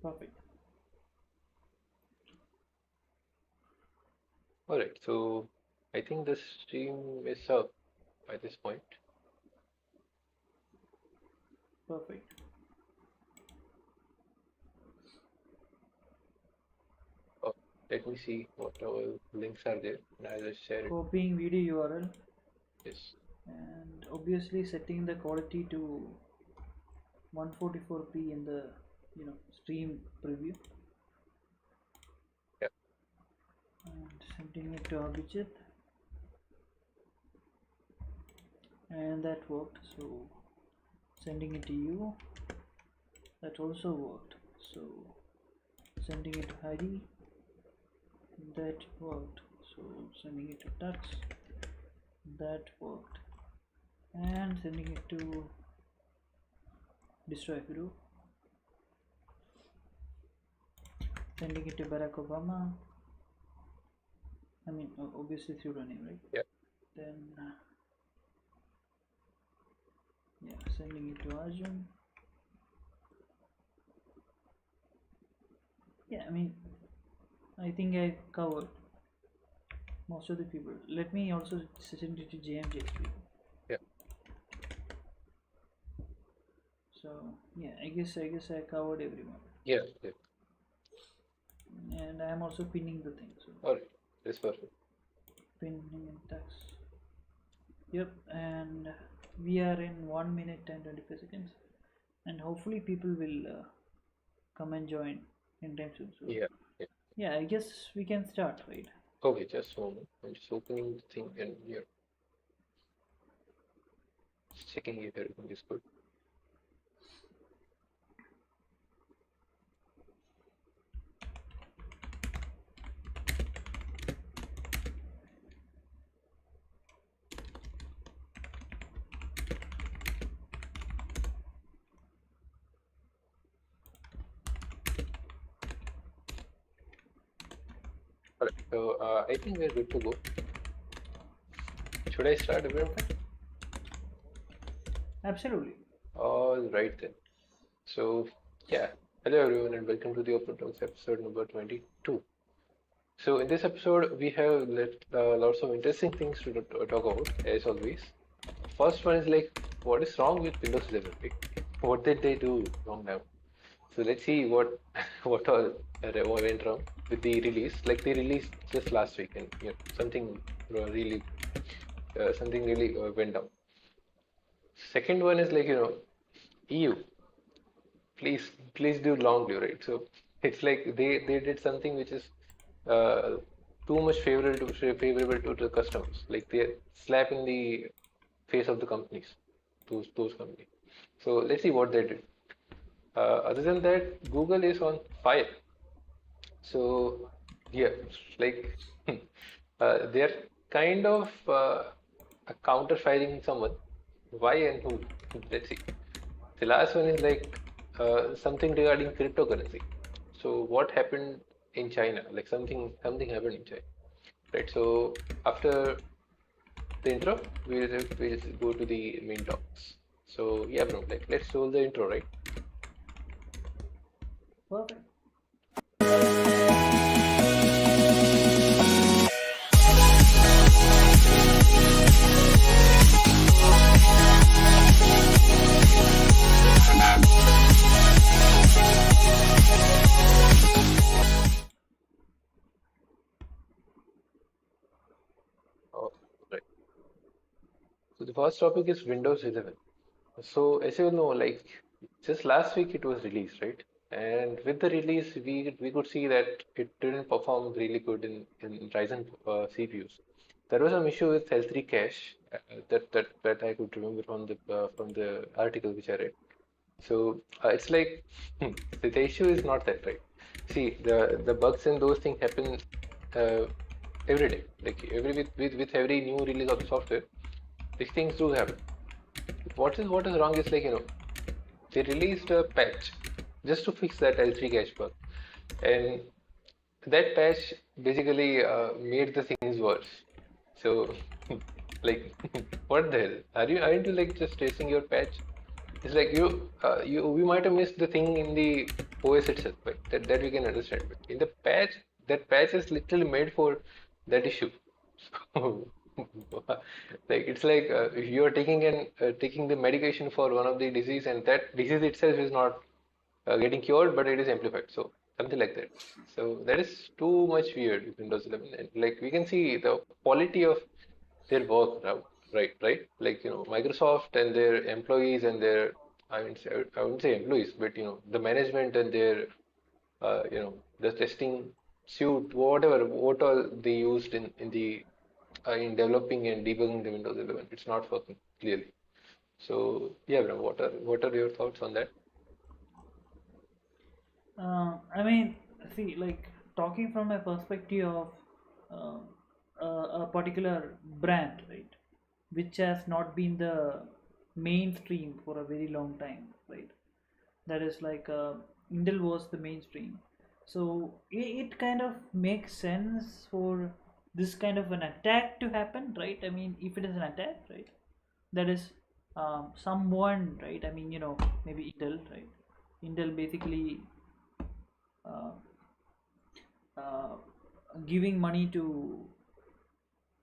Perfect. Alright, so I think the stream is up by this point. Perfect. Oh, let me see what our links are there, and I'll just share it. Copying video URL Yes. and obviously setting the quality to 144p in the stream preview Yeah. and sending it to Abhijit, and that worked. So sending it to you, that also worked. So sending it to Hari, that worked. So sending it to Tux, that worked, and sending it to Destroy Guru, sending it to Barack Obama. I mean, obviously through running, right? Yeah. Then, yeah, sending it to Arjun. Yeah, I mean, I think I covered most of the people. Let me also send it to JMJ's people. Yeah. So yeah, I guess I covered everyone. Yeah. Yeah. And I am also pinning the thing. So Alright, that's perfect. pinning and text. Yep, and we are in 1 minute and 25 seconds, and hopefully people will come and join in time soon. So Yeah. Yeah. yeah, I guess we can start, right? Okay, just a moment. I'm just opening the thing and here, checking if everything is good. Alright, so I think we're good to go. Should I start, everyone? Absolutely. All right then. So, yeah, hello everyone, and welcome to the Open Talks episode number 22. So, in this episode, we have lots of interesting things to talk about, as always. First one is like, what is wrong with Windows 11? Like, what did they do wrong now? So, let's see what what all went wrong with the release. Like, they released just last week, and something really went down. Second one is like, EU. Please do long live, right? So it's like they did something which is uh, too much favorable to the customers. Like they're slapping the face of the companies, those companies. So let's see what they did. Other than that, Google is on fire. So yeah, like they're kind of counter firing someone. Why and who? Let's see. The last one is like something regarding cryptocurrency. So what happened in China? Like something happened in China, right? So after the intro, we'll go to the main talks. So yeah, bro, like let's roll the intro, right? Perfect. Oh, right. So the first topic is Windows 11. So as you know, like just last week it was released, right? And with the release, we could see that it didn't perform really good in Ryzen CPUs. There was some issue with L3 cache that I could remember from the article which I read. So it's like the issue is not that, right? See, the bugs and those things happen uh, every day. Like with every new release of the software, these things do happen. What is wrong is like they released a patch just to fix that L3 cache bug, and that patch basically made the things worse. So, like, what the hell? Aren't you like just tracing your patch? It's like we might have missed the thing in the OS itself, right? That we can understand. But in the patch, that patch is literally made for that issue. So, like it's like if you are taking the medication for one of the disease, and that disease itself is not getting cured, but it is amplified. So something like that. So that is too much weird with Windows 11, and like we can see the quality of their work now, right? Like Microsoft and their employees and their I wouldn't say employees, but the management and their the testing suite, whatever, what all they used in developing and debugging the Windows 11, it's not working clearly. So yeah, Bram, what are your thoughts on that? I mean, see, like talking from a perspective of uh, a particular brand, right, which has not been the mainstream for a very long time, right? That is like Intel was the mainstream, so it kind of makes sense for this kind of an attack to happen, right? I mean, if it is an attack, right, that is someone, right? I mean, maybe Intel, right? Intel basically uh, uh, giving money to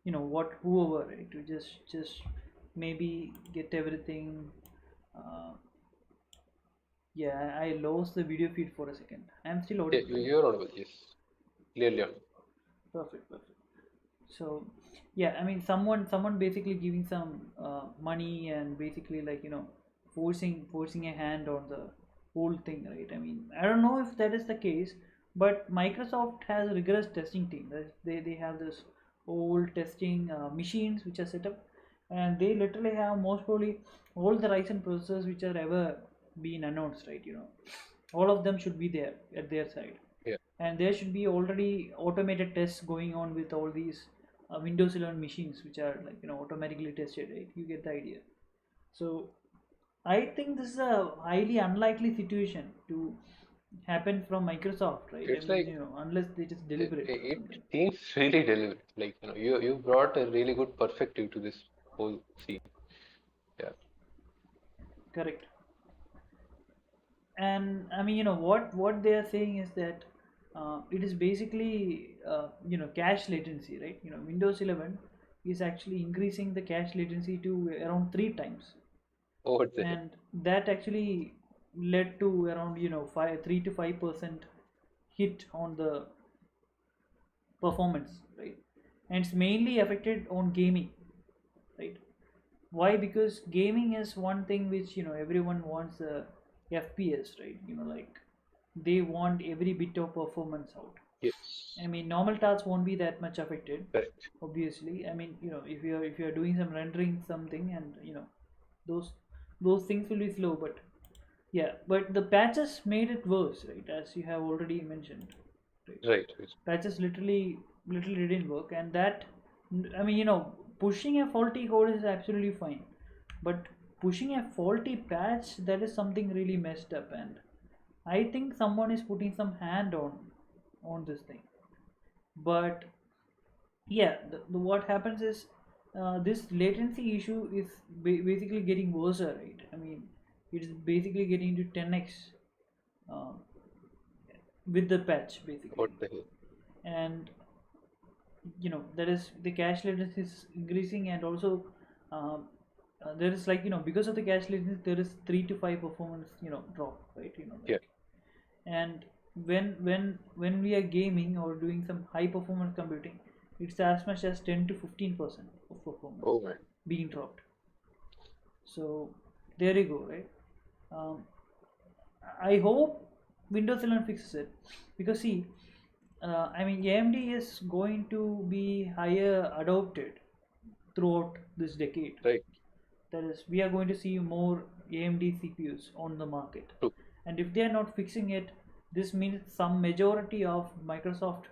what whoever, right, to just maybe get everything. uh, yeah, I lost the video feed for a second. I'm still Yeah, audible, right? you're audible, yes, clearly audible. Perfect. So yeah, I mean, someone basically giving some money and basically, like, forcing a hand on the whole thing, right? I mean, I don't know if that is the case, but Microsoft has a rigorous testing team. They have this whole testing machines which are set up, and they literally have most probably all the Ryzen processors which are ever been announced, right? All of them should be there at their side, Yeah, and there should be already automated tests going on with all these Windows 11 machines which are, like, automatically tested, right? You get the idea. So I think this is a highly unlikely situation to happen from Microsoft, right? I it's mean, like unless it is it, deliberate or it something. seems really deliberate. Like you brought a really good perspective to this whole scene. Yeah, Correct. And I mean, what they are saying is that it is basically cache latency, right? Windows 11 is actually increasing the cache latency to around 3 times, what the hell? and that actually led to around 3 to 5% hit on the performance, right? And it's mainly affected on gaming, right? Why? Because gaming is one thing which everyone wants FPS, right? Like, they want every bit of performance out. Yes, I mean, normal tasks won't be that much affected, correct. obviously. I mean, if you're doing some rendering something, and those those things will be slow, but yeah, but the patches made it worse, right? As you have already mentioned, right? Right. Patches literally didn't work, and that, I mean, pushing a faulty code is absolutely fine, but pushing a faulty patch, that is something really messed up, and I think someone is putting some hand on this thing. But yeah, what happens is this latency issue is basically getting worse, right? I mean, it is basically getting to 10x uh, with the patch, What basically. the hell? And that is, the cache latency is increasing, and also uh, there is, like, because of the cache latency, there is 3 to 5 performance drop, right? Yeah. Like, and when we are gaming or doing some high performance computing, it's as much as 10 to 15% of performance Oh man. being dropped. So there you go, right? um, I hope Windows 11 fixes it, because see, I mean, AMD is going to be higher adopted throughout this decade. Right. That is, we are going to see more AMD CPUs on the market, True. and if they are not fixing it, this means some majority of Microsoft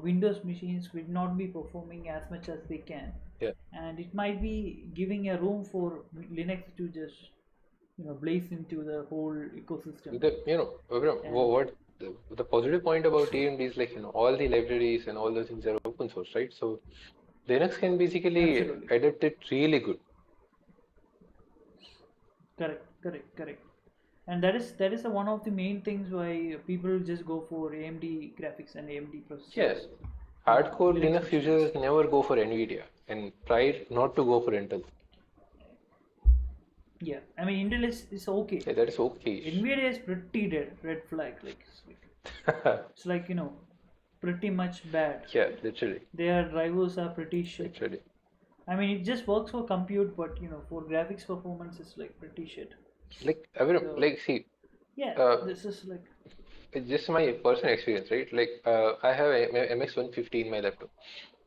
Windows machines will not be performing as much as they can, Yeah. and it might be giving a room for Linux to just blaze into the whole ecosystem, Abraham, and what the positive point about AMD is, like all the libraries and all those things are open source, right? So Linux can basically absolutely adapt it really good. correct. correct. And that is one of the main things why people just go for AMD graphics and AMD Yeah, processors, hardcore Linux Linux machines. users never go for Nvidia and try not to go for Intel. Yeah, I mean Intel is okay. Yeah, that is okay. Nvidia is pretty dead, red flag. It's like pretty much bad. Yeah, literally, Their drivers are pretty shit. literally. I mean, it just works for compute, but for graphics performance, it's like pretty shit. Like I mean, So like see, yeah, uh, this is like it's just my personal experience, right? Like I have a MX150 in my laptop.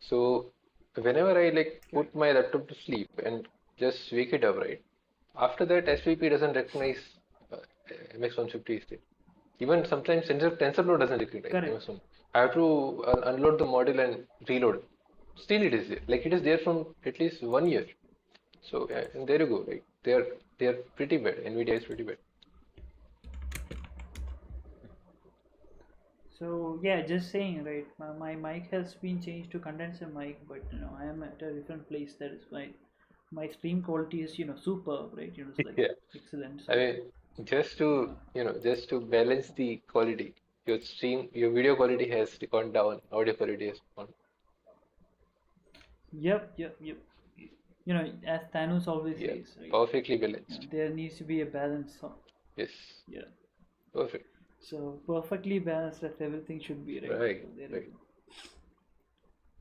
So whenever I like right, put my laptop to sleep and just wake it up, right? After that, SVP doesn't recognize uh, MX150 still. Even sometimes TensorFlow doesn't recognize correct. MX1. I have to unload the module and reload it. Still, it is there. Like it is there from at least 1 year. So yeah, and there you go. Like they are pretty bad. NVIDIA is pretty bad. So yeah, just saying, right? My mic has been changed to condenser mic, but I am at a different place. That is why my stream quality is superb, right? It's like Yeah. excellent. I So mean, just uh, to just to balance the quality, your video quality has gone down, audio quality has gone. yep. As Thanos always Yeah, says, right? perfectly balanced. There needs to be a balance. So, Yes, yeah. perfect. So perfectly balanced that everything should be right. So Right, there you right. go.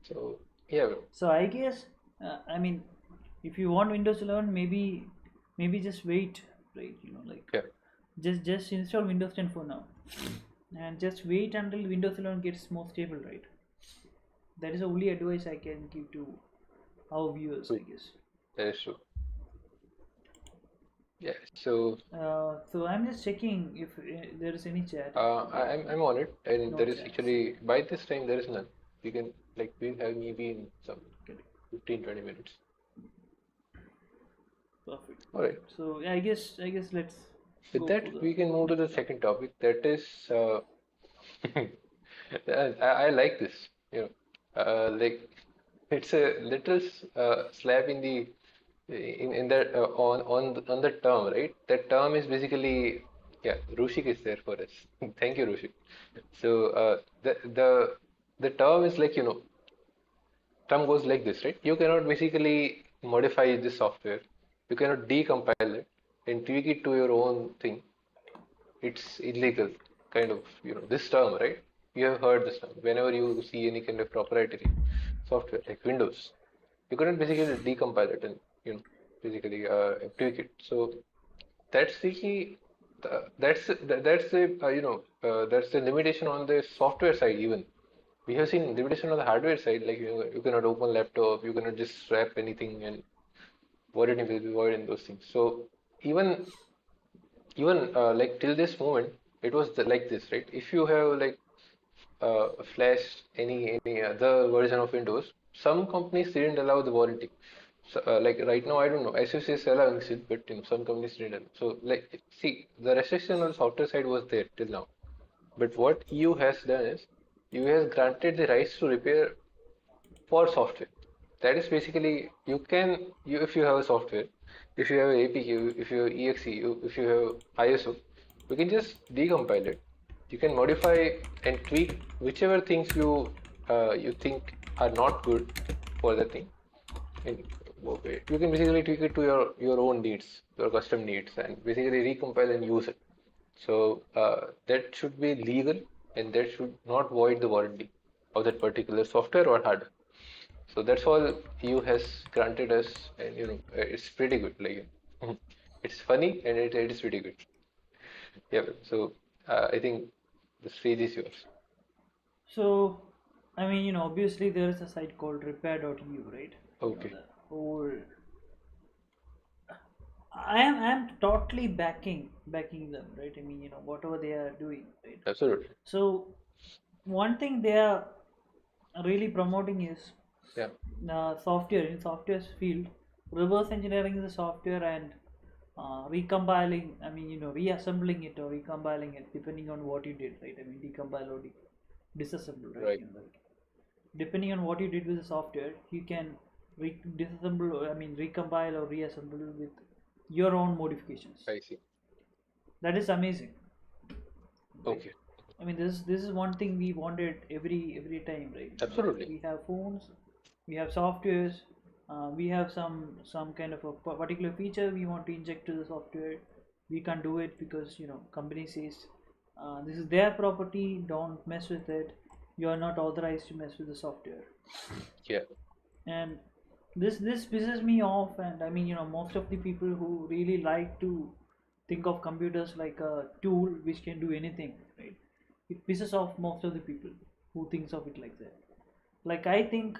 So yeah, So I guess I mean, if you want Windows 11, maybe just wait, right? Like yeah. just install Windows 10 for now, and just wait until Windows 11 gets more stable, right? That is the only advice I can give to our viewers, I True. guess. That is true. Yeah. So So I'm just checking if there is any chat. I'm on it, and No there is chats. actually by this time there is none. We can like we'll have maybe in some Correct. 15-20 minutes. Perfect. All right. Perfect. So yeah, I guess let's With go for that, the we can move to the next topic. second topic. That is, I like this. You know, like it's a little slap in the in that on the term, right? That term is basically yeah. Rushik is there for us. Thank you, Rushik. So the term is like term goes like this, right? You cannot basically modify the software. You cannot decompile it and tweak it to your own thing. It's illegal, kind of, this term, right? You have heard this term. Whenever you see any kind of proprietary software like Windows, you couldn't basically decompile it and, basically tweak it. So that's that's the limitation on the software side even. We have seen limitation on the hardware side, like you cannot open laptop, you cannot just swap anything and void will be void in those things. So even like till this moment, it was like this, right? If you have like Flash, any other version of Windows, some companies didn't allow the warranty. So, like right now, I don't know. SUC is allowing it, but some companies didn't allow. So like, see, the restriction on the software side was there till now. But what EU has done is, EU has granted the rights to repair for software. That is basically you if you have a software, if you have APK, if you have exe, if you have ISO, you can just decompile it. You can modify and tweak whichever things you think are not good for the thing. And you can basically tweak it to your own needs, your custom needs, and basically recompile and use it. So that should be legal, and that should not void the warranty of that particular software or hardware. So that's all EU has granted us, and it's pretty good. Like it's funny and it is pretty good. Yeah. So I think the stage is yours. So, I mean, obviously there is a site called repair.eu, right? Okay. The whole. I am totally backing them, right? I mean, whatever they are doing, right? Absolutely. So, one thing they are really promoting is Yeah. software in software's field, reverse engineering the software and recompiling. I mean, reassembling it or recompiling it depending on what you did, right? I mean, decompile or disassemble, right? Right. Like, depending on what you did with the software, you can disassemble. I mean, recompile or reassemble with your own modifications. I see. That is amazing, right? Okay. I mean, this is one thing we wanted every time, right? Absolutely. We have phones, we have softwares, we have some kind of a particular feature we want to inject to the software. We can't do it because company says this is their property, don't mess with it. You are not authorized to mess with the software. Yeah. And this pisses me off. And I mean, most of the people who really like to think of computers like a tool which can do anything, right? It pisses off most of the people who thinks of it like that. Like, I think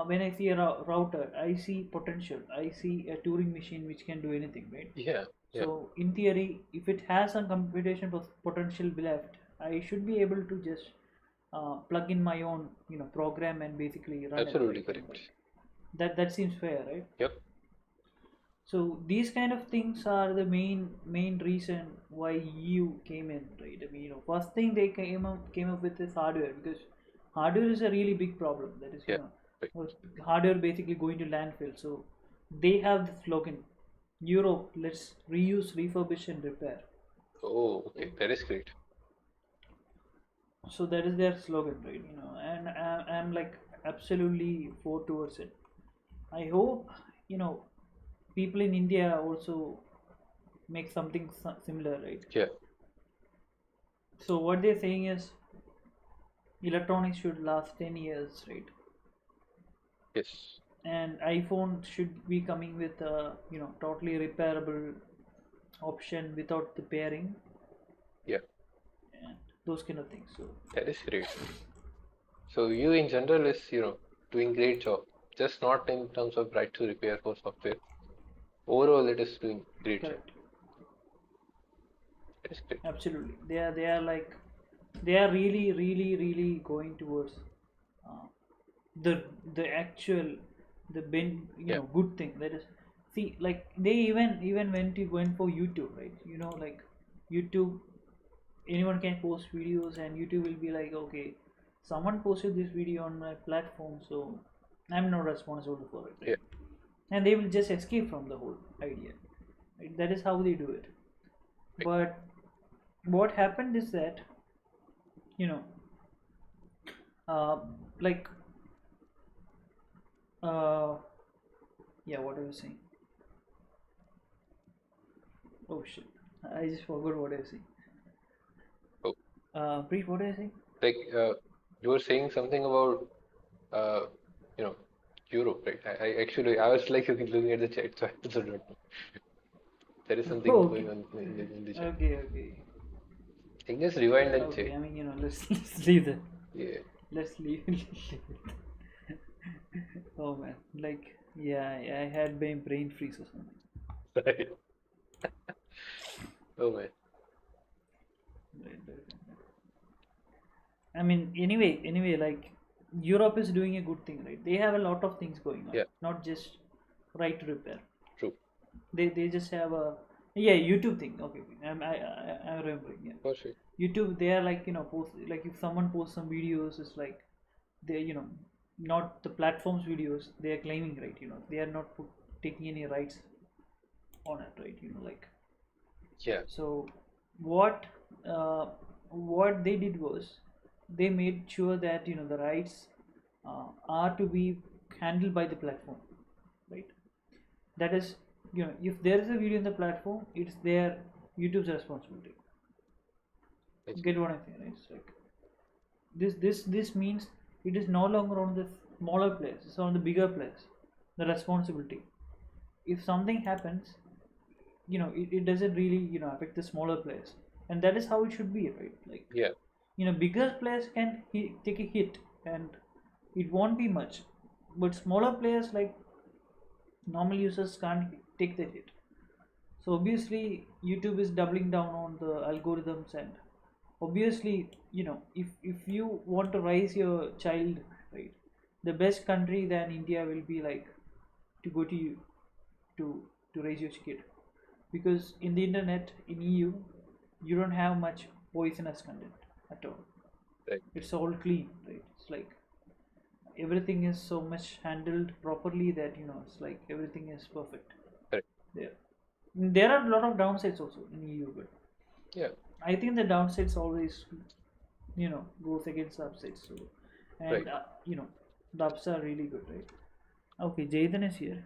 when I see a router, I see potential. I see a Turing machine which can do anything, right? Yeah. Yeah. So in theory, if it has some computation potential left, I should be able to just plug in my own program and basically run it, Absolutely right? correct. Like, that seems fair, right? Yep. So these kind of things are the main reason why EU came in, right? I mean, first thing they came up with is hardware, because hardware is a really big problem. That is, Yeah. Right. hardware basically going to landfill. So they have the slogan, Europe, let's reuse, refurbish, and repair. Oh, okay. That is great. So that is their slogan, right? And I'm like absolutely for towards it. I hope people in India also make something similar, right? Yeah. So what they're saying is electronics should last 10 years, right? Yes. And iPhone should be coming with a totally repairable option without the pairing Yeah. and those kind of things. So That is great. So you in general is, doing great job. Just not in terms of right to repair for software. Overall, it is doing great job. correct, That is great. absolutely. They are really going towards uh, the actual the Yeah. good thing. That is, see, like they even went for YouTube, right? Like YouTube, anyone can post videos and YouTube will be like, okay, someone posted this video on my platform, so I'm not responsible for it, Yeah. right? And they will just escape from the whole idea, right? That is how they do it. Right. But what happened is that you know uh, like uh, yeah, what I was saying. Oh shit, I just forgot what I was saying. Oh, Preet, what are you saying? like you were saying something about uh, you know, Europe, right? I actually I was like looking at the chat, so I also don't know. There is something Oh, okay. going on in the chat. Okay. I can just rewind and check. Okay, I mean, let's leave that. Yeah. Let's leave it. Oh man, like, yeah, I had brain freeze or something. Right. Oh man. Right. I mean, anyway, like, Europe is doing a good thing, right? They have a lot of things going on, Yeah. not just right to repair. True. They just have a, yeah, YouTube thing. Okay, I'm remembering. Yeah, For sure. YouTube. They are like, post, like, if someone posts some videos, it's like they not the platform's videos. They are claiming, right? They are not taking any rights on it, right? Like, Yeah. so what uh, what they did was they made sure that the rights are to be handled by the platform, right? That is, if there is a video in the platform, it's their YouTube's responsibility. I see. Get what I'm saying, right? It's like this means it is no longer on the smaller players, it's on the bigger players, the responsibility. If something happens, it doesn't really affect the smaller players, and that is how it should be, right? Like, Yeah. bigger players can take a hit and it won't be much, but smaller players, like normal users, can't take the hit. So obviously YouTube is doubling down on the algorithms, and obviously, if you want to raise your child, right, the best country than India will be like to go to you to raise your kid, because in the internet in EU you don't have much poisonous content at all. Right. It's all clean, right? It's like everything is so much handled properly that it's like everything is perfect Correct. there. There are a lot of downsides also in EU, but Yeah, I think the downsides always, goes against the upsides. So, and right. the ups are really good, right? Okay, Jayden is here.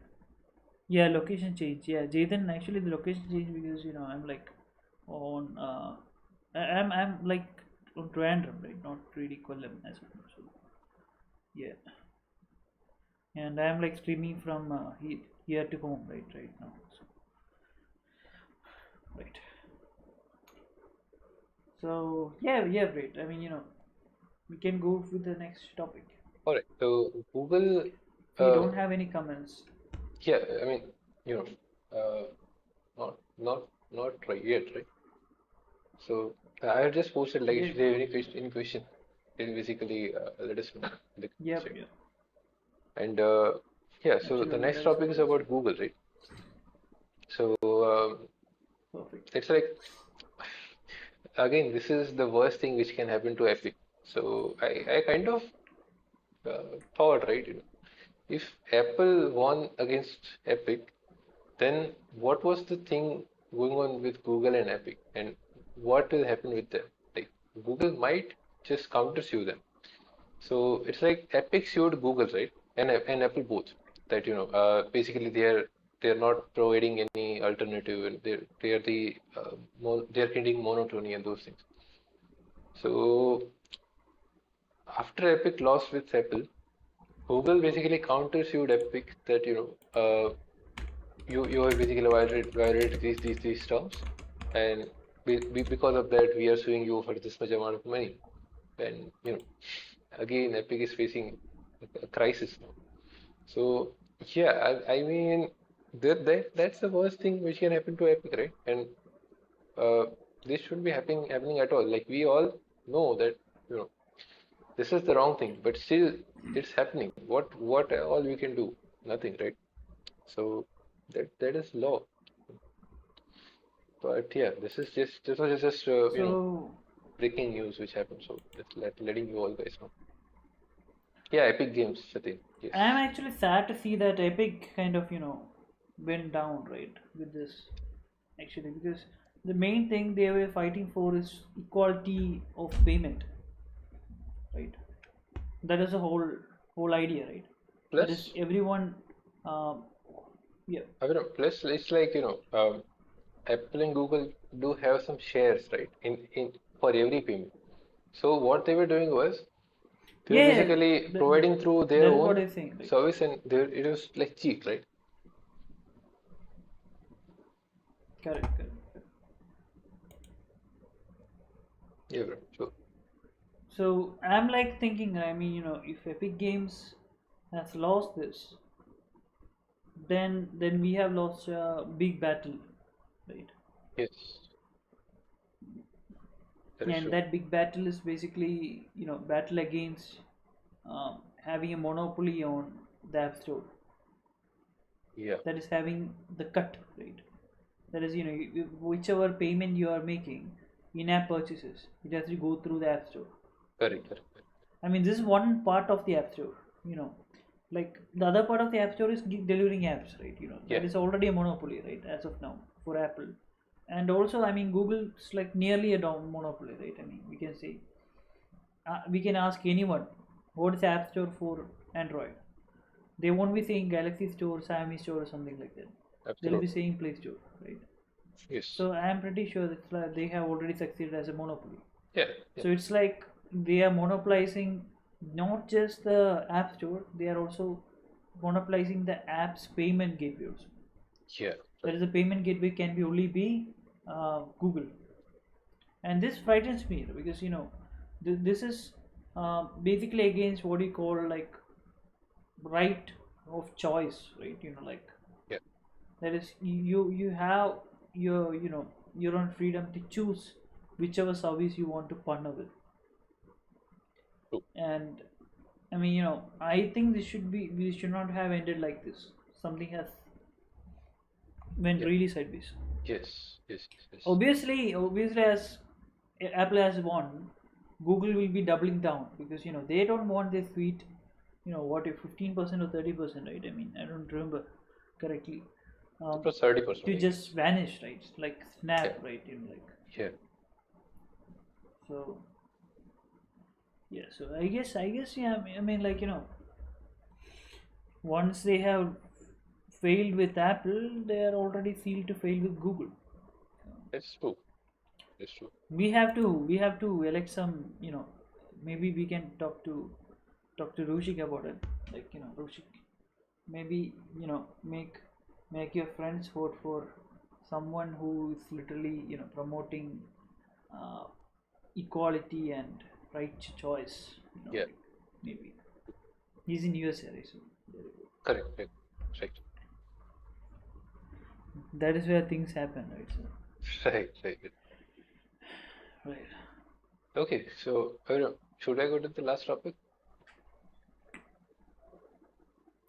Yeah, location change. Yeah, Jayden, actually the location change because I'm like on I'm like on Trivandrum, right? Not really Kollam as of now. So yeah, and I'm like streaming from here to home, right now. So, right. So yeah, great. I mean, we can go with the next topic. All right. So Google, If we uh, don't have any comments, yeah, I mean, you know, not right yet, right? So I have just posted like yeah, if you have any question, then basically let us know in the comment yep, section. yep, And yeah, so the absolutely. next That's topic what is I was about saying. Google, right? So Perfect. it's like again, this is the worst thing which can happen to Epic. So I kind of thought, right? If Apple won against Epic, then what was the thing going on with Google and Epic, and what will happen with them? Like Google might just counter sue them. So it's like Epic sued Google, right, and Apple both. That basically they're not providing any alternative, and they're the they're creating monotony and those things. So after Epic lost with Apple, Google basically counter sued Epic that you have basically violated these terms, and because of that we are suing you for this much amount of money. And again Epic is facing a crisis now. So yeah, I mean that's the worst thing which can happen to Epic, right? And uh, this shouldn't be happening at all. Like we all know that you know this is the wrong thing, but still it's happening. What all we can do? Nothing, right? So that is law. But yeah, this was just So breaking news which happened. So letting you all guys know. Yeah, Epic Games, Satin. Yes. I'm actually sad to see that Epic kind of went down right with this actually because the main thing they were fighting for is equality of payment, right? That is the whole idea, right? That is Plus, everyone. Um, yeah, I mean, plus it's like Apple and Google do have some shares, right? In for every payment. So what they were doing was they were yeah. basically That, providing through their that is what own I'm saying. Like, service, and it was like cheap, right? correct. Yeah, bro. So So I'm like thinking. I mean, if Epic Games has lost this, then we have lost a big battle, right? yes, that is And true. that big battle is basically battle against having a monopoly on the App Store. Yeah, That is having the cut, right? That is whichever payment you are making in-app purchases, it has to go through the App Store. correct. I mean, this is one part of the App Store. You know, like the other part of the App Store is delivering apps, right? Yeah, That is already a monopoly, right? As of now for Apple, and also I mean Google's like nearly a monopoly, right? I mean we can ask anyone what is App Store for Android. They won't be saying Galaxy Store, Xiaomi Store, or something like that. They'll be absolutely. saying Play Store, right? Yes. So I am pretty sure that they have already succeeded as a monopoly. Yeah. So it's like they are monopolizing not just the App Store; they are also monopolizing the app's payment gateway also. Yeah, That right. is, the payment gateway can be only be Google, and this frightens me because this is basically against what you call like right of choice, right? Like Yeah, that is you have your own freedom to choose whichever service you want to partner with. true. And I mean I think this should be we should not have ended like this. Something has went Yeah. really sideways. Yes. Obviously, as Apple has won, Google will be doubling down because they don't want this sweet, what if 15% or 30%, right? I mean I don't remember correctly, um, It was 30%, to I just guess. vanish, right? Like Yeah, snap, right? In like yeah, so. Yeah. So I guess yeah. I mean, like once they have failed with Apple, they are already sealed to fail with Google. it's true. It's true. We have to elect some. Maybe we can talk to Rushik about it. Like Rushik, maybe make your friends vote for someone who is literally promoting uh, equality and right choice. Yeah, Like maybe he's in USA, right? So correct. Yeah. Right. that is where things happen, right? So Right, right. right, Okay, so should I go to the last topic?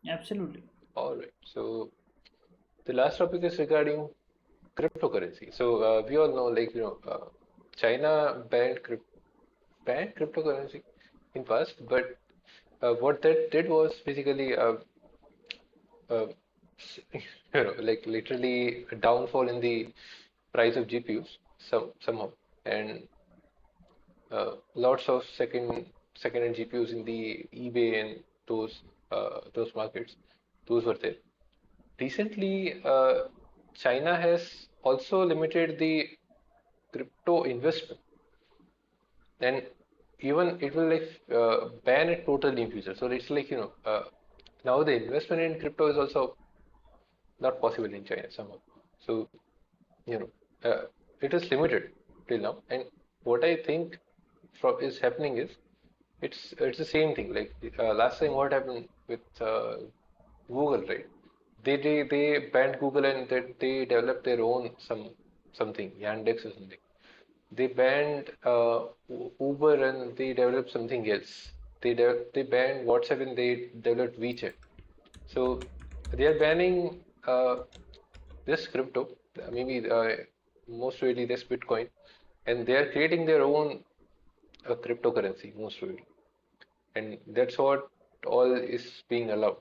absolutely. All right. So the last topic is regarding cryptocurrency. So we all know, like China banned cryptocurrency in past, but what that did was basically uh, like literally a downfall in the price of GPUs somehow, and lots of second-hand GPUs in the eBay and those markets, those were there. Recently, China has also limited the crypto investment, and even it will like ban it totally in future. So it's like now the investment in crypto is also not possible in China somehow. So you know it is limited till now. And what I think is happening is it's the same thing. Like last time, what happened with Google, right? They banned Google and they developed their own something, Yandex or something. They banned Uber and they developed something else. They banned WhatsApp and they developed WeChat. So they are banning this crypto, maybe most really this Bitcoin, and they are creating their own cryptocurrency most really, and that's what all is being allowed.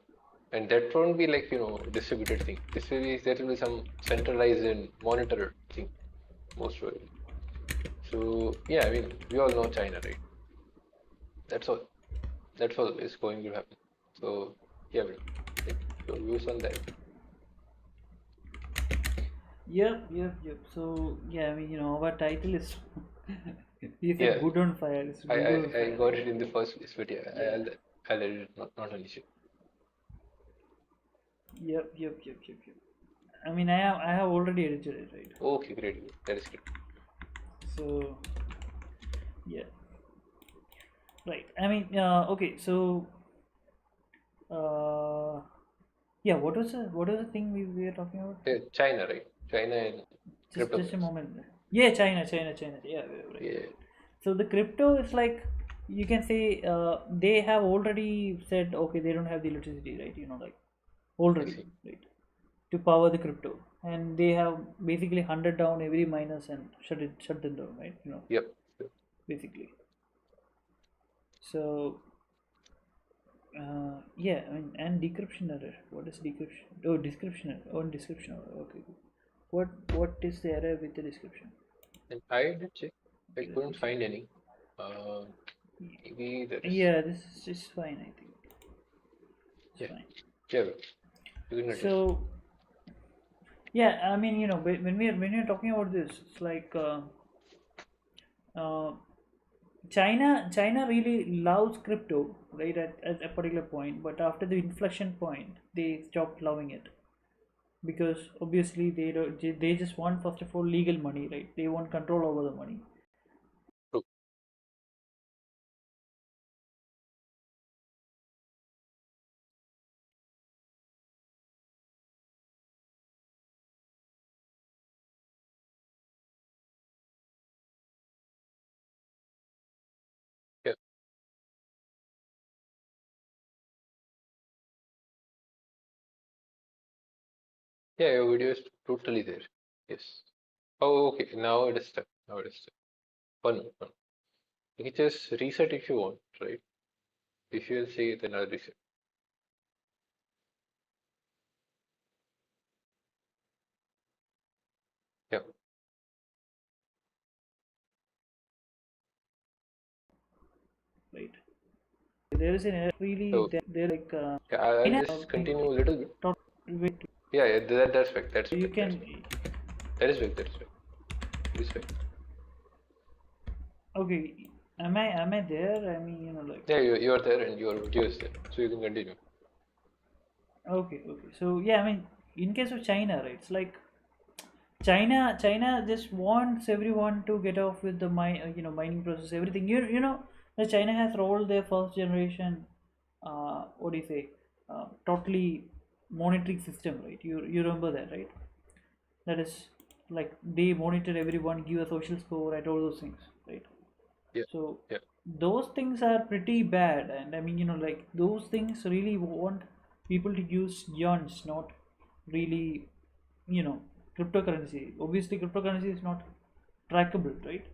And that won't be like distributed thing. This will be There will be some centralized and monitored thing most probably. So yeah, I mean we all know China, right? That's all. That's all is going to happen. So yeah, bro. Like your views on that? Yep. So yeah, I mean, our title is he said Yeah, good on fire. It's I I, Google on I fire, got right? it in the first place, but yeah, Yeah. I'll edit it. Not an issue. Yep. I mean, I have already edited it, right? Okay, great. That is great. So yeah, right. I mean, okay. So uh, yeah. What was the thing we were talking about? China, right? China and Just a cryptocurrency. moment. Yeah, China. Yeah, right. Yeah. So the crypto is like you can say they have already said okay they don't have the electricity, right? Like I already, see. right, to power the crypto, and they have basically hunted down every miners and shut them down, right? Yep. Yep. Basically. So yeah, I mean, and decryption error. What is decryption? Oh, description error. Oh, description error. Okay, good. What is the error with the description? And I did check. I Okay, let me couldn't check. find any. Uh, Maybe there is. Yeah, this is just fine. I think it's Yeah. fine. Yeah. You can address. So yeah, I mean, when we're talking about this, it's like uh, China really loves crypto, right? At a particular point, but after the inflection point, they stopped loving it because obviously they just want first of all legal money, right? They want control over the money. True. Yeah. Yeah. Your video is totally there. Yes. Oh, okay. Now it is stuck. Now it is stuck. One. You can just reset if you want, right? If you will say, then I'll reset. right? There is an really So they're like yeah, I'll China, just continue a little bit. top way Yeah, yeah, that's fact. That's you fact. That's can fact. That is fact. That is fact. It is fact. okay. Am I there? I mean, like Yeah, you are there and your video is there, so you can continue. okay. So yeah, I mean, in case of China, right? It's like China just wants everyone to get off with the mining process, everything. The China has rolled their first generation, what do you say, totally monitoring system, right? You remember that, right? That is like they monitor everyone, give a social score, and all those things, right? Yeah, So yeah, those things are pretty bad, and I mean, like those things really want people to use yuans, not really, you know, cryptocurrency. Obviously, cryptocurrency is not trackable, right?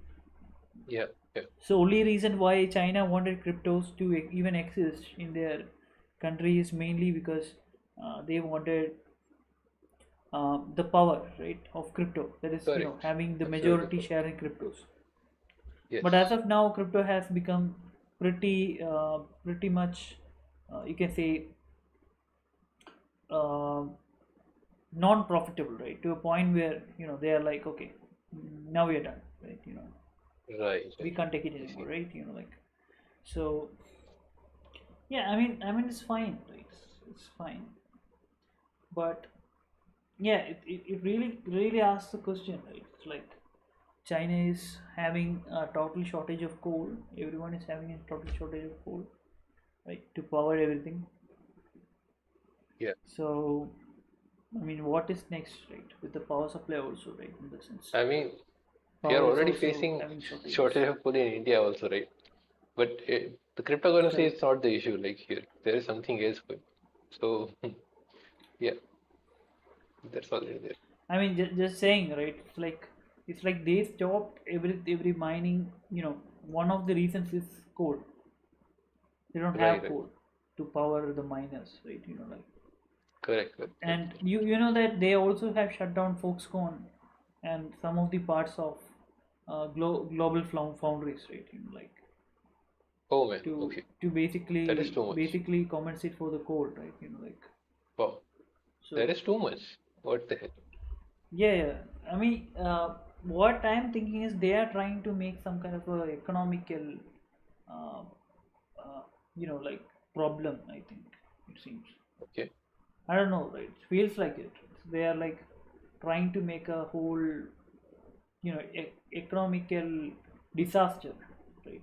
yeah, yeah. So only reason why China wanted cryptos to even exist in their country is mainly because they wanted the power, right, of crypto. That is, Correct. having the Absolutely majority correct. share in cryptos. Yes. But as of now, crypto has become pretty much, you can say, uh, non-profitable, right? To a point where they are like, okay, now we are done, right? Right, We right. can't take it I anymore, see. right? Like so. Yeah, I mean, it's fine, right? It's fine, but yeah, it really asks the question, right? It's like China is having a total shortage of coal. Everyone is having a total shortage of coal, right, to power everything. Yeah. So, I mean, what is next, right? With the power supply also, right? In the sense, I mean, we are power is already also facing having shortages. shortage of food in India also, right? But the cryptocurrency is Correct. not the issue. Like here, there is something else going. So yeah, that's all there. There. I mean, just saying, right? It's like they stopped every mining. One of the reasons is coal. They don't Right, have right. coal to power the miners, right? Like, Correct, correct, correct. and you know that they also have shut down Foxconn and some of the parts of global foundries, right? Like Oh man, to okay. to That is basically too much. basically compensate for the coal, right? Like Wow, that so. is too much. What the hell? Yeah. I mean, what I'm thinking is they are trying to make some kind of a economical, uh, like problem. I think it seems. Okay. I don't know, right? It feels like it. They are like trying to make a whole, economical disaster, right?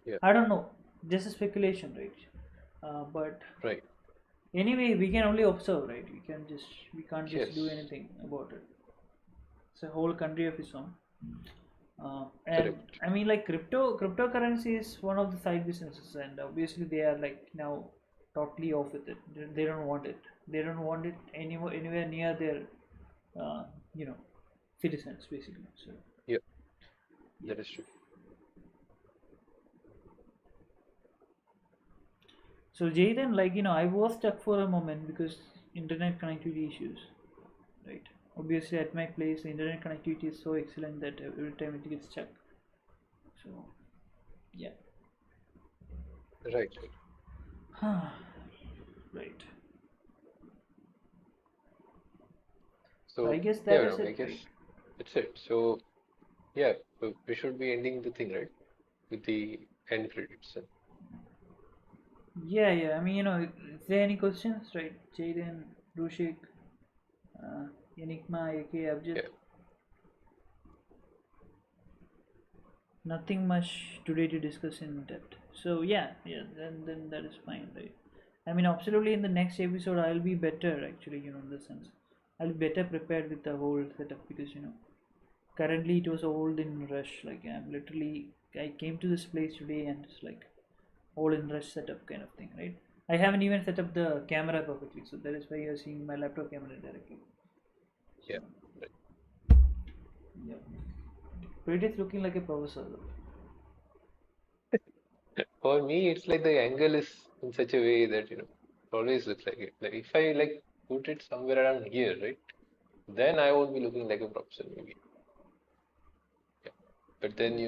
Yeah. I don't know. Just a speculation, right? But Right. anyway, we can only observe, right? We can't just do Yes. anything about it. It's a whole country of its own. And Correct. I mean, like cryptocurrency is one of the side businesses, and obviously they are like now totally off with it. They don't want it. They don't want it anywhere near their, uh, you know, citizens basically. So Yeah, yeah. that is true. So Jaden, like I was stuck for a moment because internet connectivity issues, right? Obviously, at my place, the internet connectivity is so excellent that every time it gets stuck. So yeah, Right, right. right. So I So guess yeah, that is no, I it, guess right? that's it. So yeah, we should be ending the thing, right? With the end credits. Yeah. I mean, is there any questions, right? Jaden, Rushik, uh, Enigma, AK, Abjit. Yeah. Nothing much today to discuss in depth. So yeah. Then that is fine, right? I mean, absolutely. In the next episode, I'll be better actually. In the sense, I'll be better prepared with the whole setup because currently it was all in rush. Like I'm literally, I came to this place today and it's like all in rush setup kind of thing, right? I haven't even set up the camera perfectly, so that is why you're seeing my laptop camera directly. Yeah. So yeah, Preet's looking like a professor though. For me, it's like the angle is in such a way that, it always looks like it. Like if I like put it somewhere around here, right, then I won't be looking like a professor maybe. Yeah. But then,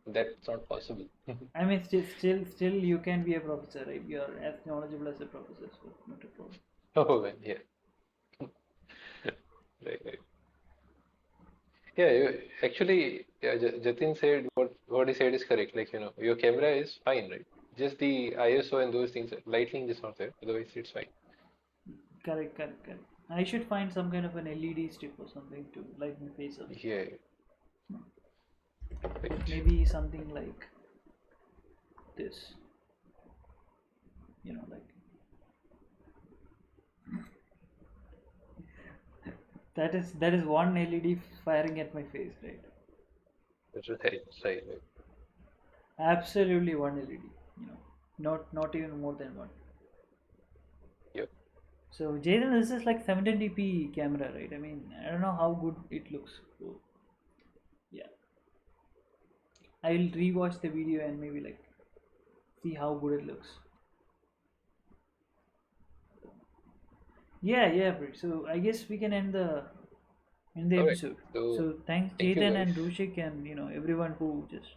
that's not possible. I mean, still, you can be a professor, right? You are as knowledgeable as a professor, so not a problem. Oh man, yeah, right, right. Yeah, actually, yeah, Jatin said what he said is correct. Like, your camera is fine, right? Just the ISO and those things, lighting is not there. Otherwise, it's fine. Correct. I should find some kind of an LED strip or something to light my face up. Yeah, right. Maybe something like this, like that is one LED firing at my face, right? That's right, right, right. Absolutely one LED, not even more than one. Yep. So Jaden, this is like 720p camera, right? I mean, I don't know how good it looks. So yeah, I will rewatch the video and maybe like see how good it looks. Yeah, bro. So I guess we can end the All right. episode. So, So thanks thank you Jaden guys. and Rushik and everyone who just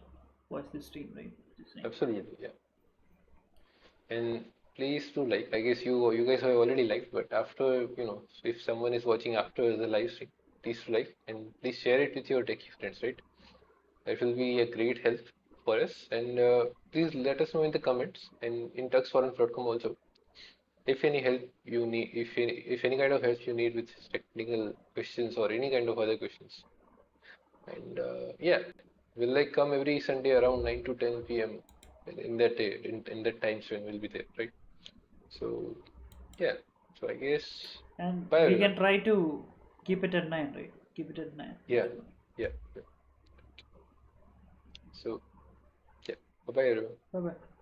watched the stream, right? Just saying. Absolutely, yeah. And please do like. I guess you guys have already liked, but after if someone is watching after the live stream, please do like and please share it with your techie friends, right? That will be a great help for us. And please let us know in the comments and in tuxforums.com also if any help you need, if any kind of help you need with technical questions or any kind of other questions. And yeah, we'll like come every Sunday around 9 to 10 p.m. In that in that time zone we'll be there, right? So yeah, so I guess And bye we everyone. can try to keep it at 9, right? Keep it at 9. Yeah, yeah. So yeah, bye bye everyone. Bye bye.